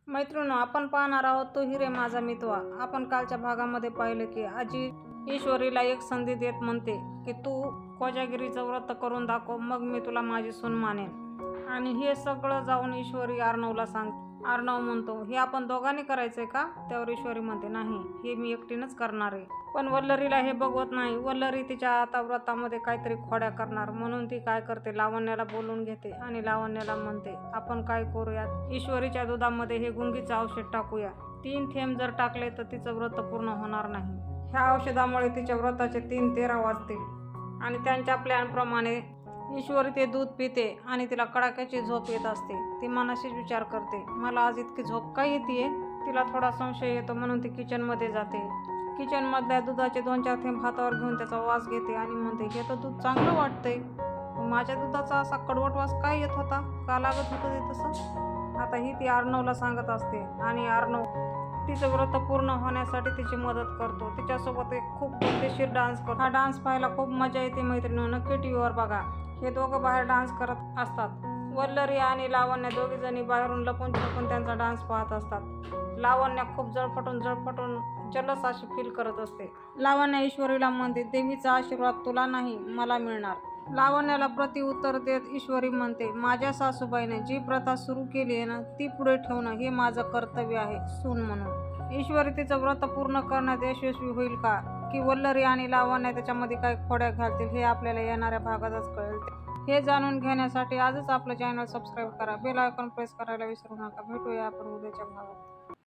मैत्रिणींनो, आपण पाहणार आहोत तो हिरे माझा मितवा। आपण कालच्या भागामध्ये पाहिलं की आजी ईश्वरीला एक संधी देत म्हणते की तू कोजागिरीचं व्रत करून दाखव, मग मी तुला माझी सून मानेन। आणि हे सगळं जाऊन ईश्वरी अर्णवला सांगते। अर्णव म्हणतो, हे आपण दोघांनी करायचंय का? त्यावर ईश्वरी म्हणते, नाही, हे मी एकटीनंच करणार आहे। पण वल्लरीला हे बघवत नाही। वल्लरी तिच्या आता व्रतामध्ये काहीतरी खोड्या करणार, म्हणून ती काय करते, लावण्याला बोलून घेते आणि लावण्याला म्हणते, आपण काय करूयात, ईश्वरीच्या दुधामध्ये हे गुंगीचं औषध टाकूया। 3 थेंब जर टाकले तर तिचं व्रत पूर्ण होणार नाही। ह्या औषधामुळे तिच्या व्रताचे 3 तेरा वाजतील। आणि त्यांच्या प्लॅनप्रमाणे ईश्वरी ते दूध पिते आणि तिला कडाक्याची झोप येत असते। ती मनाशीच विचार करते, मला आज इतकी झोप काय येते। तिला थोडा संशय येतो, म्हणून ती किचनमध्ये जाते। किचनमधल्या दुधाचे 2-4 थेंब हातावर घेऊन त्याचा वास घेते आणि म्हणते, हे तर दूध चांगलं वाटतंय। माझ्या दुधाचा असा कडवट वास काय येत होता, का लागत होतं ते तसं। आता ही ती अर्णवला सांगत असते आणि अर्णव तिचं व्रत पूर्ण होण्यासाठी तिची मदत करतो। तिच्यासोबत एक खूप गमतीशीर डान्स करतो। हा डान्स पाहायला खूप मजा येते मैत्रिणींनो, नक्की टीव्हीवर बघा। हे दोघं बाहेर डान्स करत असतात। वल्लरी आणि लावण्य दोघी जणी बाहेरून लपून छपून त्यांचा डान्स पाहत असतात। लावण्य खूप जळफटून जलस अशी फील करत असते। लावण्य ईश्वरीला म्हणते, देवीचा आशीर्वाद तुला नाही मला मिळणार। लावण्याला प्रत्युत्तर देत ईश्वरी म्हणते, माझ्या सासूबाईने जी प्रथा सुरू केली आहे ना, ती पुढे ठेवणं हे माझं कर्तव्य आहे सून म्हणून। ईश्वरी तिचं व्रत पूर्ण करण्यात यशस्वी होईल का, की वल्लरी आणि लावण्य त्याच्यामध्ये काही खोड्या घालतील, हे आपल्याला येणाऱ्या भागातच कळेल। हे जाणून घेण्यासाठी आजच आपलं चॅनल सबस्क्राईब करा, बेल आयकॉन प्रेस करायला विसरू नका। भेटूया आपण उद्याच्या भागात।